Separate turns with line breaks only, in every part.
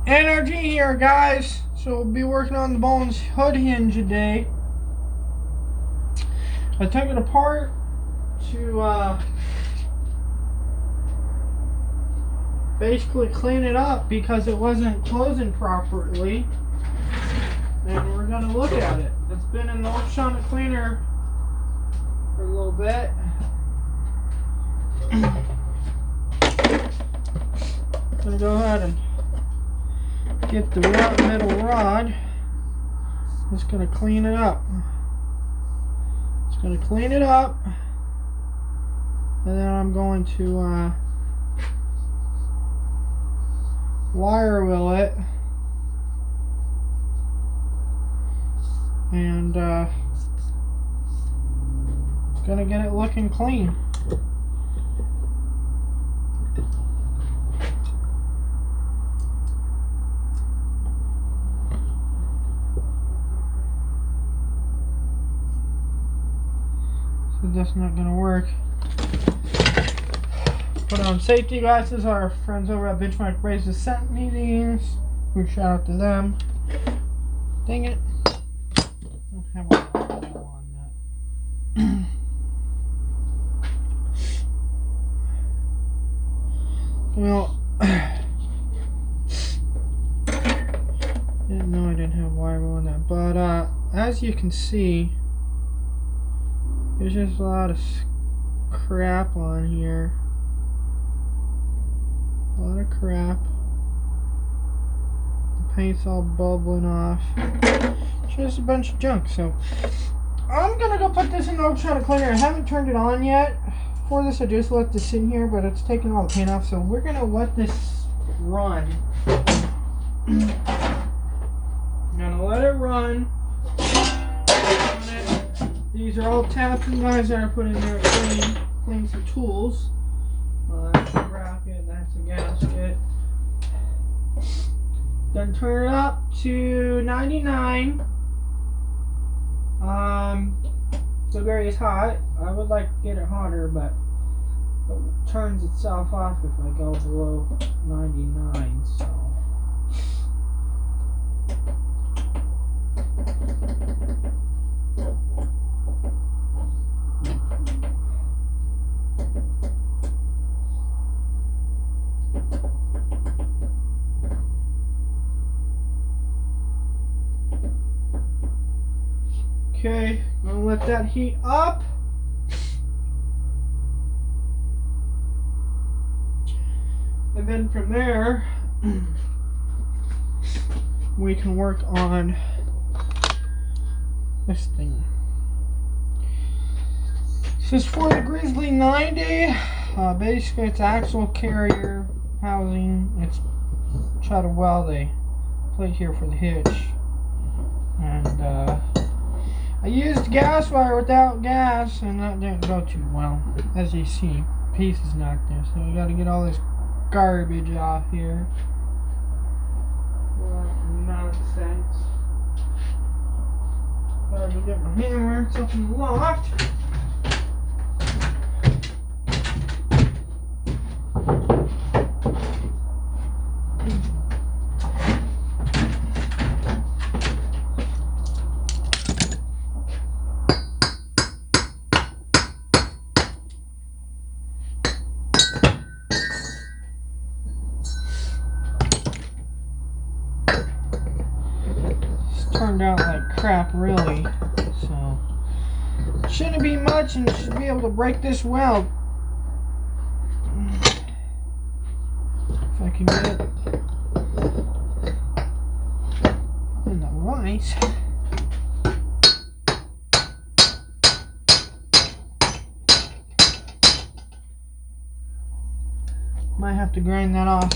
N.R.T here, guys. So we'll be working on the Bones hood hinge today. I took it apart to basically clean it up because it wasn't closing properly. And we're going to look at it. It's been in the ultrasonic cleaner for a little bit. I'm going to go ahead and get the middle rod. Just going to clean it up. Just going to clean it up. And then I'm going to wire wheel it. And gonna get it looking clean. So that's not gonna work. Put on safety glasses. Our friends over at Benchmark Braces sent me these. Big shout out to them. Dang it. I don't have a on that. Well, didn't know I didn't have wire on that, but as you can see, there's just a lot of crap on here. A lot of crap. The paint's all bubbling off. Just a bunch of junk. So I'm gonna go put this in the ultrasonic cleaner. I haven't turned it on yet. For this, I just let this in here, but it's taking all the paint off. So we're gonna let this run. I'm gonna let it run. These are all tapping guys that I put in there to clean some tools. That's a bracket, that's a gasket. Then turn it up to 99. So very hot. I would like to get it hotter, but it turns itself off if I go below 99. So. Okay, I'm gonna let that heat up. And then from there, we can work on this thing. This is for the Grizzly 90. Basically, it's axle carrier housing. It's try to weld a plate here for the hitch. And I used gas wire without gas, and that didn't go too well. As you see, pieces knocked there. So we got to get all this garbage off here. Nonsense. Gotta get my hammer. It's up in the loft. Turned out like crap, really. So shouldn't be much, and should be able to break this weld if I can get it in the vise. Might have to grind that off,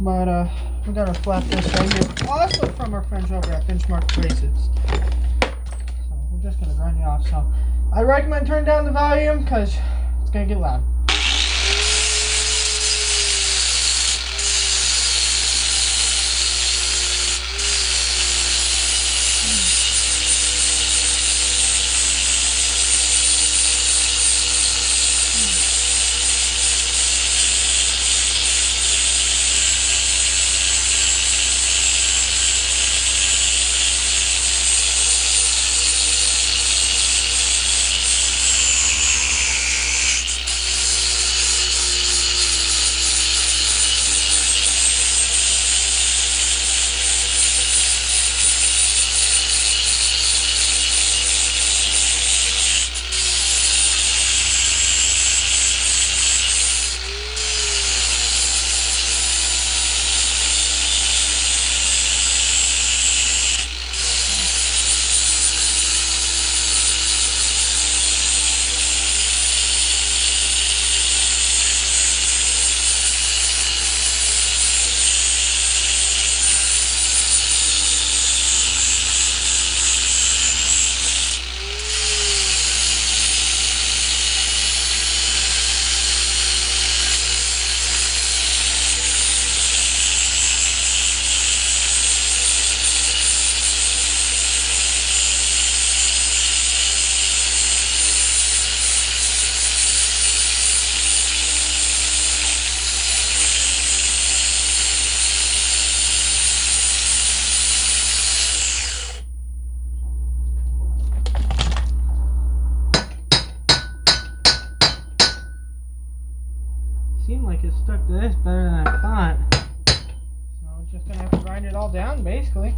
but we got our flat disc right here, also from our friends over at Benchmark Braces. So we're just gonna grind it off. So I recommend turning down the volume because it's gonna get loud. this better than I thought. So I'm just gonna have to grind it all down, basically.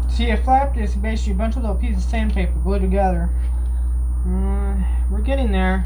See, a flap is basically a bunch of little pieces of sandpaper glued together. We're getting there.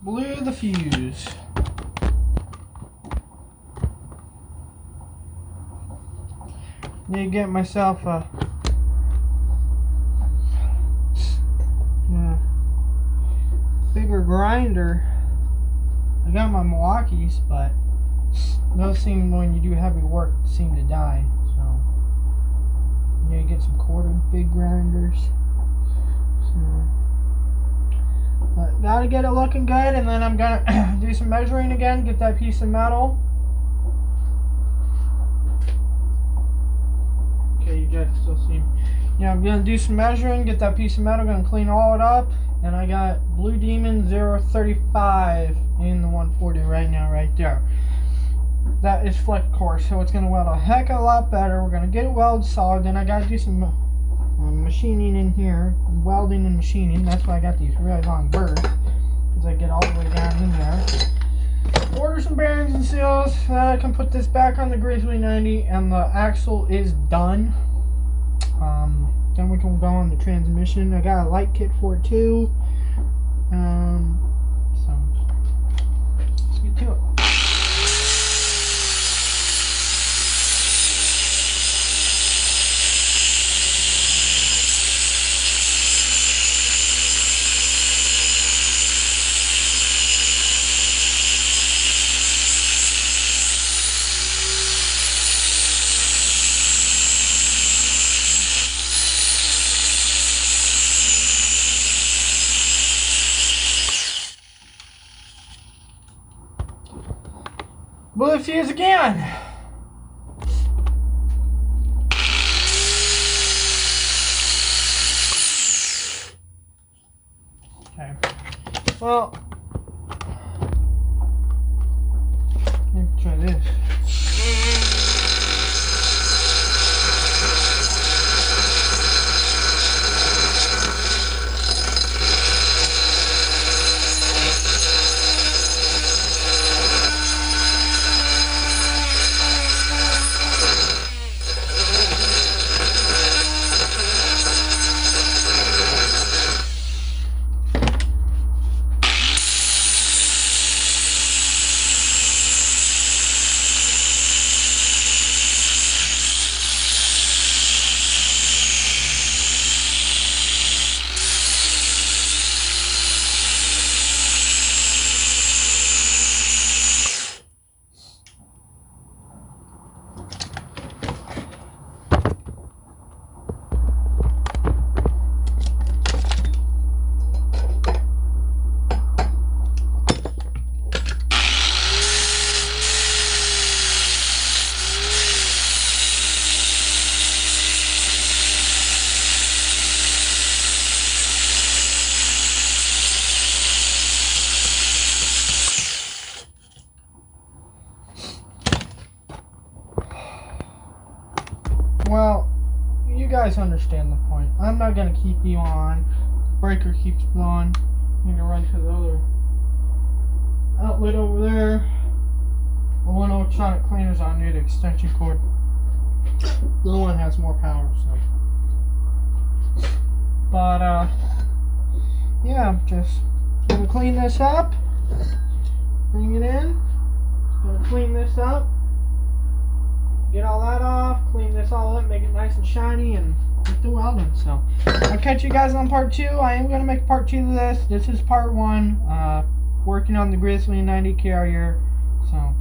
Blew the fuse. Need to get myself a bigger grinder. I got my Milwaukee's, but those seem, when you do heavy work, seem to die. So you need to get some corded big grinders. So, but gotta get it looking good, and then I'm gonna do some measuring again, get that piece of metal. Okay, you guys still see me. Yeah, I'm gonna do some measuring, get that piece of metal, gonna clean all it up, and I got Blue Demon 035 in the 140 right now, right there. That is flex core, so it's gonna weld a heck of a lot better. We're gonna get it welded solid, then I gotta do some machining in here, welding and machining. That's why I got these really long burrs, because I get all the way down in there. Order some bearings and seals so that I can put this back on the Grizzly 90, and the axle is done. Then we can go on the transmission. I got a light kit for it too. So let's get to it. Blew the fuse again. Okay. Well, let me try this. Well, you guys understand the point. I'm not gonna keep you on. The breaker keeps blowing. I need to run to the other outlet over there. The one electronic cleaner's on near the extension cord. The other one has more power, so. But yeah, just gonna clean this up. Bring it in. Just gonna clean this up. Get all that off, clean this all up, make it nice and shiny, and get the welding. So I'll catch you guys on part 2. I am going to make part 2 of this. This is part 1, working on the Grizzly 90 carrier. So I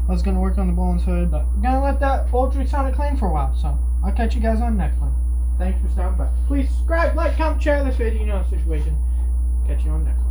was going to work on the Bullens hood, but I'm going to let that ultrasonic clean for a while. So I'll catch you guys on the next one. Thanks for stopping by. Please subscribe, like, comment, share this video. You know the situation. Catch you on the next one.